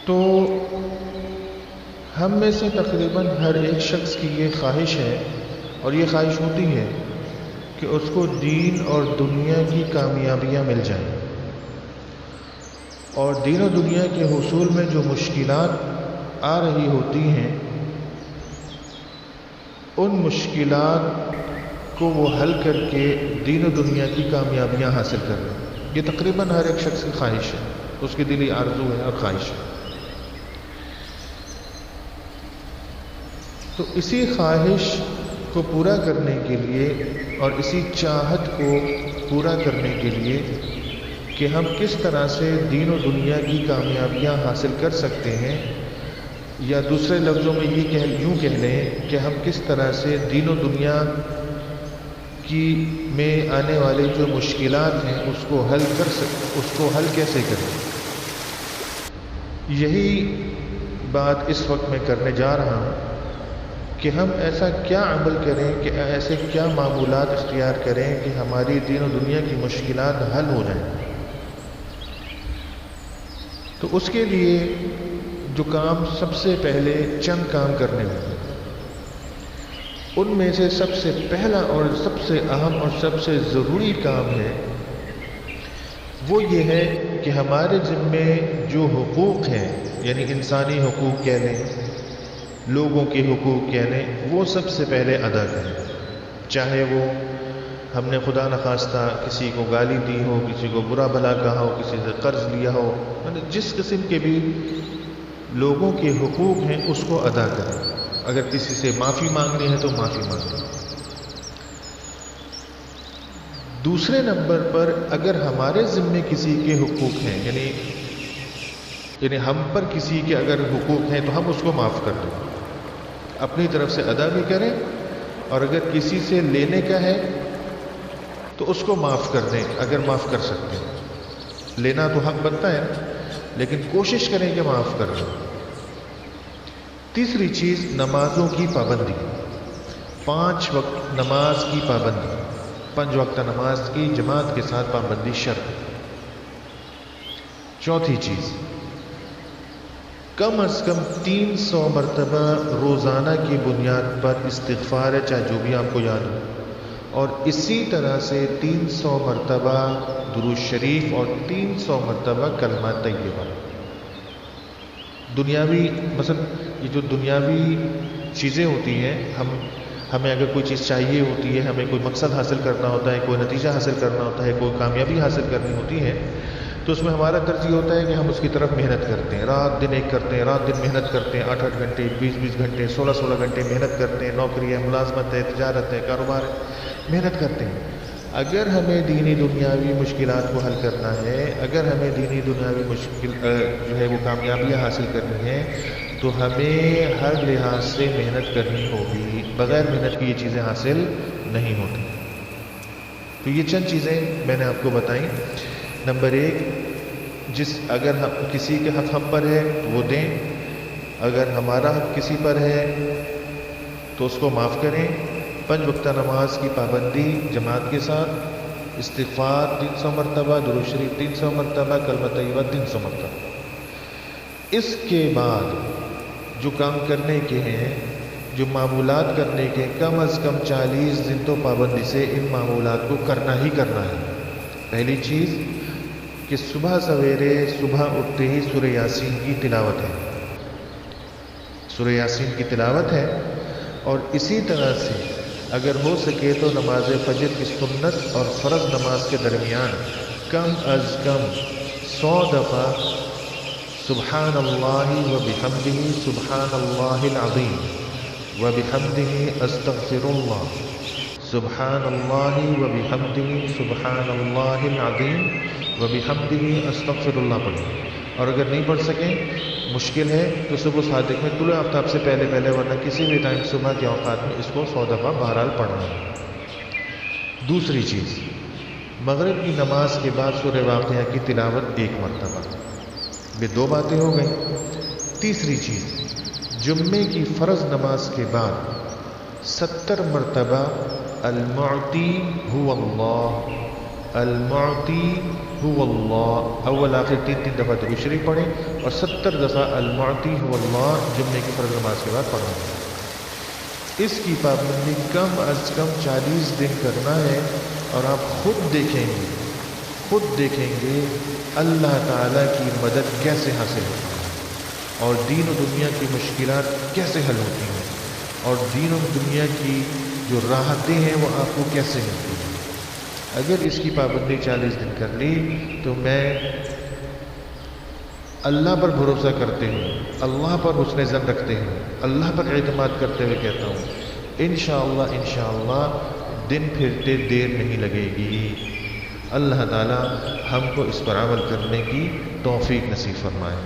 تو ہم میں سے تقریباً ہر ایک شخص کی یہ خواہش ہے اور یہ خواہش ہوتی ہے کہ اس کو دین اور دنیا کی کامیابیاں مل جائیں، اور دین و دنیا کے حصول میں جو مشکلات آ رہی ہوتی ہیں ان مشکلات کو وہ حل کر کے دین و دنیا کی کامیابیاں حاصل کر لیں۔ یہ تقریباً ہر ایک شخص کی خواہش ہے، اس کی دلی آرزو ہے اور خواہش ہے۔ تو اسی خواہش کو پورا کرنے کے لیے اور اسی چاہت کو پورا کرنے کے لیے کہ ہم کس طرح سے دین و دنیا کی کامیابیاں حاصل کر سکتے ہیں، یا دوسرے لفظوں میں یوں کہہ لیں کہ ہم کس طرح سے دین و دنیا کی میں آنے والے جو مشکلات ہیں اس کو حل کیسے کریں۔ یہی بات اس وقت میں کرنے جا رہا ہوں کہ ہم ایسا کیا عمل کریں، کہ ایسے کیا معمولات اختیار کریں کہ ہماری دین و دنیا کی مشکلات حل ہو جائیں۔ تو اس کے لیے جو کام سب سے پہلے چند کام کرنے ہوتے ہیں، ان میں سے سب سے پہلا اور سب سے اہم اور سب سے ضروری کام ہے وہ یہ ہے کہ ہمارے ذمے جو حقوق ہیں، یعنی انسانی حقوق کہہ لیں، لوگوں کے حقوق کہہ لیں، وہ سب سے پہلے ادا کریں۔ چاہے وہ ہم نے خدا نخواستہ کسی کو گالی دی ہو، کسی کو برا بھلا کہا ہو، کسی سے قرض لیا ہو، جس قسم کے بھی لوگوں کے حقوق ہیں اس کو ادا کریں۔ اگر کسی سے معافی مانگنی ہے تو معافی مانگیں۔ دوسرے نمبر پر اگر ہمارے ذمے کسی کے حقوق ہیں، یعنی ہم پر کسی کے اگر حقوق ہیں تو ہم اس کو معاف کر دیں، اپنی طرف سے ادا بھی کریں، اور اگر کسی سے لینے کا ہے تو اس کو معاف کر دیں اگر معاف کر سکتے ہیں۔ لینا تو حق بنتا ہے، لیکن کوشش کریں کہ معاف کر دیں۔ تیسری چیز نمازوں کی پابندی، 5 وقت نماز کی پابندی، 5 وقت نماز کی جماعت کے ساتھ پابندی شرط۔ چوتھی چیز کم از کم 300 مرتبہ روزانہ کی بنیاد پر استغفار ہے، چاہے جو بھی آپ کو یاد ہو، اور اسی طرح سے 300 مرتبہ درود شریف اور 300 مرتبہ کلمہ طیبہ۔ دنیاوی مثلا یہ جو دنیاوی چیزیں ہوتی ہیں، ہمیں اگر کوئی چیز چاہیے ہوتی ہے، ہمیں کوئی مقصد حاصل کرنا ہوتا ہے، کوئی نتیجہ حاصل کرنا ہوتا ہے، کوئی کامیابی حاصل کرنی ہوتی ہے، تو اس میں ہمارا طرز یہ ہوتا ہے کہ ہم اس کی طرف محنت کرتے ہیں، رات دن ایک کرتے ہیں، رات دن محنت کرتے ہیں، 8-8 گھنٹے 20-20 گھنٹے 16-16 گھنٹے محنت کرتے ہیں، نوکری ہے، ملازمت ہے، تجارت ہے، کاروبار ہے، محنت کرتے ہیں۔ اگر ہمیں دینی دنیاوی مشکلات کو حل کرنا ہے، اگر ہمیں دینی دنیاوی جو ہے وہ کامیابیاں حاصل کرنی ہے، تو ہمیں ہر لحاظ سے محنت کرنی ہوگی۔ بغیر محنت کی یہ چیزیں حاصل نہیں ہوتی۔ تو یہ چند چیزیں میں نے آپ کو بتائیں۔ نمبر 1، اگر کسی کے حق ہم پر ہے تو وہ دیں، اگر ہمارا حق کسی پر ہے تو اس کو معاف کریں۔ 5 وقتہ نماز کی پابندی جماعت کے ساتھ، استغفار 300 مرتبہ، درود شریف 300 مرتبہ، کلمہ طیبہ 300 مرتبہ۔ اس کے بعد جو کام کرنے کے ہیں، جو معمولات کرنے کے، کم از کم 40 دن تو پابندی سے ان معمولات کو کرنا ہی کرنا ہے۔ پہلی چیز کہ صبح سویرے، صبح اٹھتے ہی سورہ یاسین کی تلاوت ہے، سورہ یاسین کی تلاوت ہے، اور اسی طرح سے اگر ہو سکے تو نماز فجر کی سنت اور فرض نماز کے درمیان کم از کم 100 دفعہ سبحان اللہ و بحمدہ سبحان اللہ العظیم و بحمدہ استغفر اللہ، سبحان اللہ و بحمدہ سبحان اللہ العظیم و بحمدہ استغفر اللہ پڑھیں۔ اور اگر نہیں پڑھ سکیں، مشکل ہے، تو صبح صادق میں طلوع آفتاب سے پہلے ورنہ کسی بھی ٹائم صبح کے اوقات میں اس کو 100 دفعہ بہرحال پڑھنا ہے۔ دوسری چیز، مغرب کی نماز کے بعد سورہ واقعہ کی تلاوت 1 مرتبہ۔ یہ 2 باتیں ہو گئیں۔ تیسری چیز، جمعے کی فرض نماز کے بعد 70 مرتبہ المعطی هو اللہ، المعطی هو اللہ، اول آخر 3 دفعہ درود شریف پڑھیں اور 70 دفعہ المعطی هو اللہ جمعے کی فرض نماز کے بعد پڑھنا ہے۔ اس کی پابندی کم از کم 40 دن کرنا ہے، اور آپ خود دیکھیں گے اللہ تعالیٰ کی مدد کیسے حاصل ہوتی ہے، اور دین و دنیا کی مشکلات کیسے حل ہوتی ہیں، اور دین و دنیا کی جو راحتیں ہیں وہ آپ کو کیسے ملتی ہیں۔ اگر اس کی پابندی 40 دن کر لی تو میں اللہ پر بھروسہ کرتے ہوئے، اللہ پر حسن ظن رکھتے ہوئے، اللہ پر اعتماد کرتے ہوئے کہتا ہوں انشاءاللہ دن پھرتے دیر نہیں لگے گی۔ اللہ تعالی ہم کو اس پر عمل کرنے کی توفیق نصیب فرمائے۔